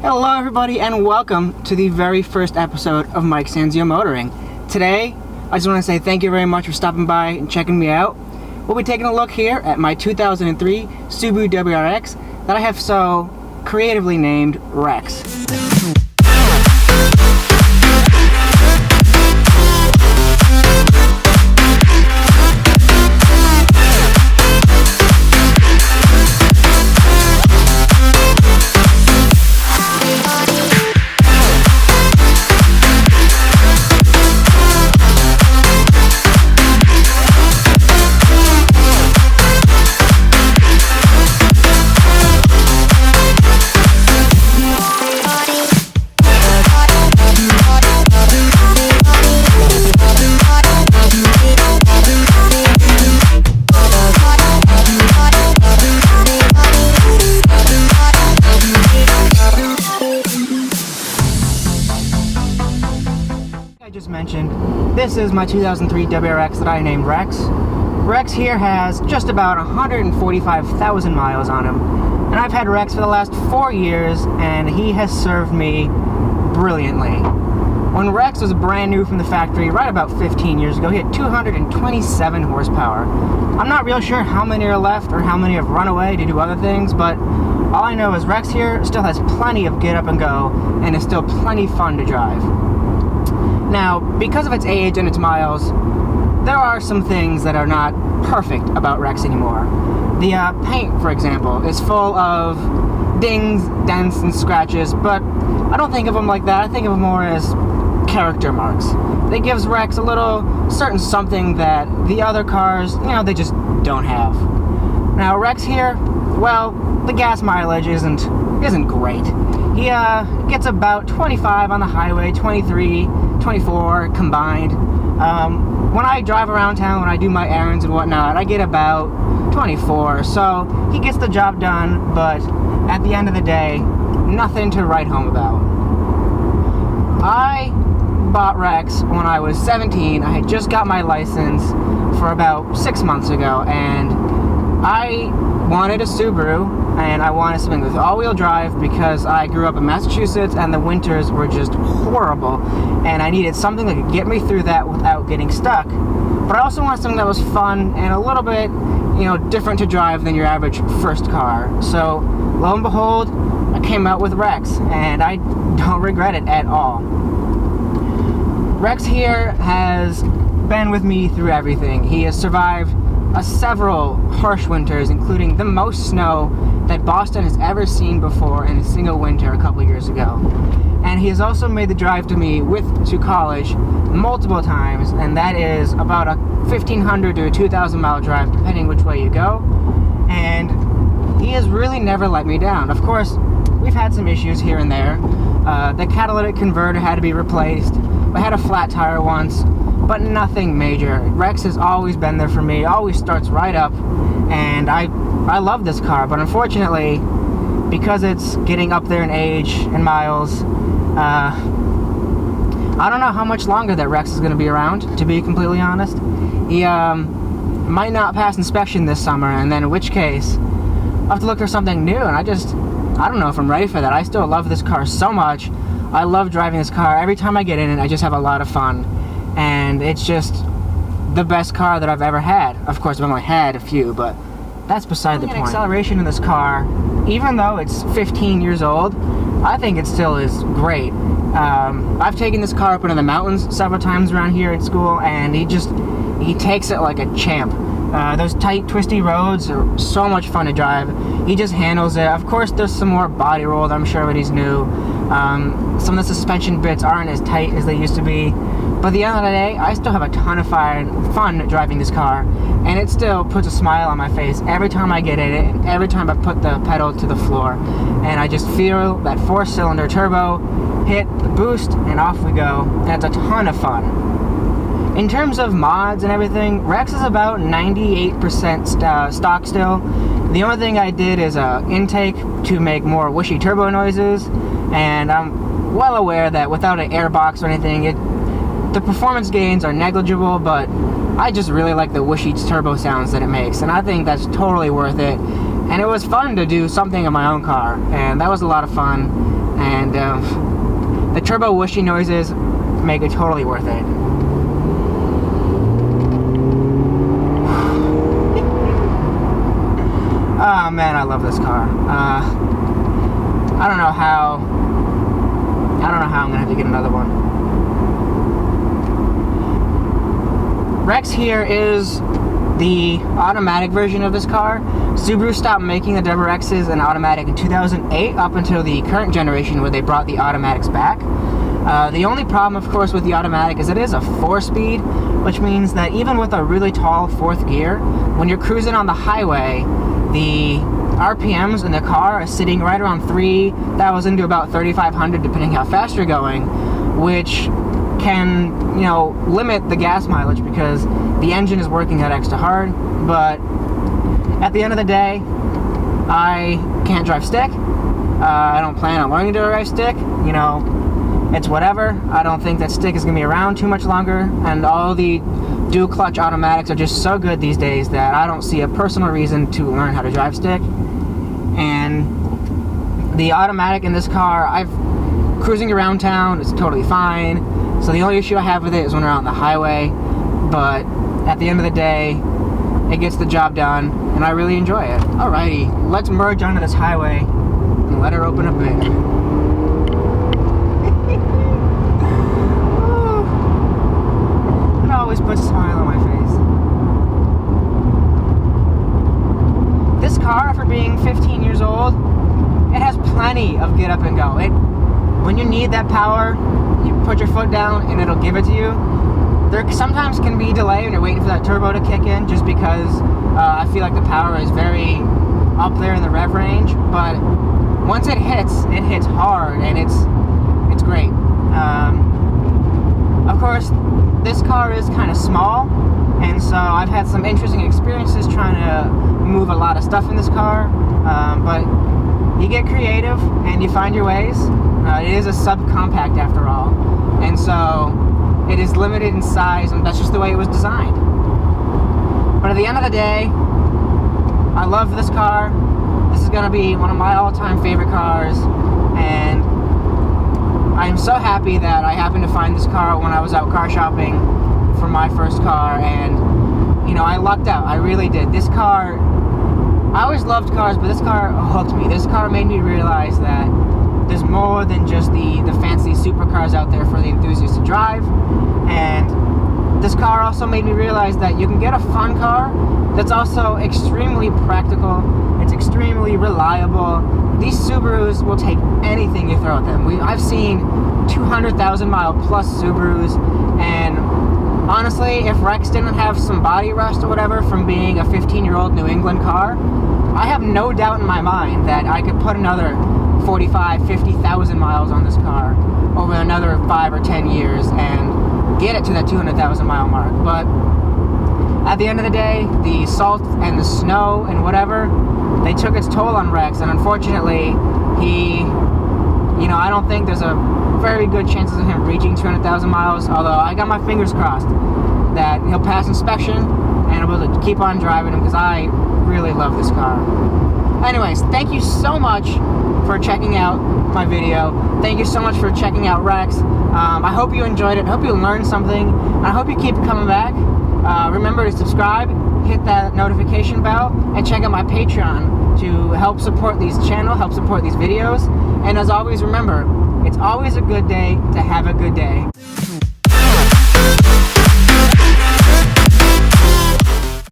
Hello everybody and welcome to the very first episode of Mike Sanzio Motoring. Today, I just want to say thank you very much for stopping by and checking me out. We'll be taking a look here at my 2003 Subaru WRX that I have so creatively named Rex. I just mentioned, this is my 2003 WRX that I named Rex. Rex here has just about 145,000 miles on him, and I've had Rex for the last 4 years, and he has served me brilliantly. When Rex was brand new from the factory, right about 15 years ago, he had 227 horsepower. I'm not real sure how many are left or how many have run away to do other things, but all I know is Rex here still has plenty of get up and go, and is still plenty fun to drive. Now, because of its age and its miles, there are some things that are not perfect about Rex anymore. The paint, for example, is full of dings, dents, and scratches, but I don't think of them like that. I think of them more as character marks. That gives Rex a little certain something that the other cars, they just don't have. Now, Rex here, well, the gas mileage isn't great. He gets about 25 on the highway, 23, 24 combined. When I drive around town, when I do my errands and whatnot, I get about 24. So he gets the job done, but at the end of the day, nothing to write home about. I bought Rex when I was 17. I had just got my license for about 6 months ago, and I wanted a Subaru, and I wanted something with all-wheel drive because I grew up in Massachusetts and the winters were just horrible, and I needed something that could get me through that without getting stuck. But I also wanted something that was fun and a little bit, different to drive than your average first car. So, lo and behold, I came out with Rex, and I don't regret it at all. Rex here has been with me through everything. He has survived several harsh winters, including the most snow that Boston has ever seen before in a single winter a couple years ago. And he has also made the drive to college multiple times, and that is about a 1,500 to a 2,000 mile drive, depending which way you go. And he has really never let me down. Of course, we've had some issues here and there. The catalytic converter had to be replaced. I had a flat tire once, but nothing major. Rex has always been there for me, always starts right up, and I love this car, but unfortunately, because it's getting up there in age and miles, I don't know how much longer that Rex is going to be around, to be completely honest. He might not pass inspection this summer, and then in which case, I'll have to look for something new, and I don't know if I'm ready for that. I still love this car so much. I love driving this car. Every time I get in it, I just have a lot of fun. And it's just the best car that I've ever had. Of course, I've only had a few, but that's beside the point. Acceleration in this car, even though it's 15 years old, I think it still is great. I've taken this car up into the mountains several times around here at school, and he takes it like a champ. Those tight, twisty roads are so much fun to drive. He just handles it. Of course, there's some more body roll, I'm sure, when he's new. Some of the suspension bits aren't as tight as they used to be. But at the end of the day, I still have a ton of fun driving this car, and it still puts a smile on my face every time I get in it, and every time I put the pedal to the floor. And I just feel that 4-cylinder turbo hit the boost, and off we go, and it's a ton of fun. In terms of mods and everything, Rex is about 98% stock still. The only thing I did is intake to make more whooshy turbo noises, and I'm well aware that without an airbox or anything, the performance gains are negligible, but I just really like the whooshy turbo sounds that it makes, and I think that's totally worth it. And it was fun to do something in my own car, and that was a lot of fun. and the turbo whooshy noises make it totally worth it. Oh man, I love this car. I don't know how I'm gonna have to get another one. Rex here is the automatic version of this car. Subaru stopped making the WRXs in automatic in 2008 up until the current generation where they brought the automatics back. The only problem, of course, with the automatic is it is a 4-speed, which means that even with a really tall 4th gear, when you're cruising on the highway, the RPMs in the car are sitting right around 3,000 to about 3,500 depending how fast you're going, which can, you know, limit the gas mileage because the engine is working that extra hard. But at the end of the day, I can't drive stick. I don't plan on learning to drive stick. You know, it's whatever. I don't think that stick is going to be around too much longer, and all the dual clutch automatics are just so good these days that I don't see a personal reason to learn how to drive stick. And the automatic in this car, cruising around town, it's totally fine. So the only issue I have with it is when we're on the highway, but at the end of the day, it gets the job done, and I really enjoy it. Alrighty, let's merge onto this highway and let her open a bit. It always puts a smile on my face. This car, for being 15 years old, it has plenty of get up and go. When you need that power, you put your foot down and it'll give it to you. There sometimes can be delay when you're waiting for that turbo to kick in, just because I feel like the power is very up there in the rev range. But once it hits hard, and it's great. Of course, this car is kind of small, and so I've had some interesting experiences trying to move a lot of stuff in this car. But you get creative and you find your ways. It is a subcompact after all, and so it is limited in size, and that's just the way it was designed. But at the end of the day, I love this car. This is going to be one of my all-time favorite cars, and I am so happy that I happened to find this car when I was out car shopping for my first car, and you know, I lucked out. I really did. This car, I always loved cars, but this car hooked me. This car made me realize that there's more than just the fancy supercars out there for the enthusiasts to drive. And this car also made me realize that you can get a fun car that's also extremely practical. It's extremely reliable. These Subarus will take anything you throw at them. I've seen 200,000 mile plus Subarus, and honestly, if Rex didn't have some body rust or whatever from being a 15-year-old New England car, I have no doubt in my mind that I could put another 45, 50,000 miles on this car over another 5 or 10 years and get it to that 200,000 mile mark. But at the end of the day, the salt and the snow and whatever, they took its toll on Rex, and unfortunately, I don't think there's a very good chances of him reaching 200,000 miles, although I got my fingers crossed that he'll pass inspection and I'll be able to keep on driving him, because I really love this car. Anyways, thank you so much for checking out my video. Thank you so much for checking out Rex. I hope you enjoyed it. I hope you learned something. I hope you keep coming back. Remember to subscribe, hit that notification bell, and check out my Patreon to help support these channel, help support these videos. And as always, remember, it's always a good day to have a good day.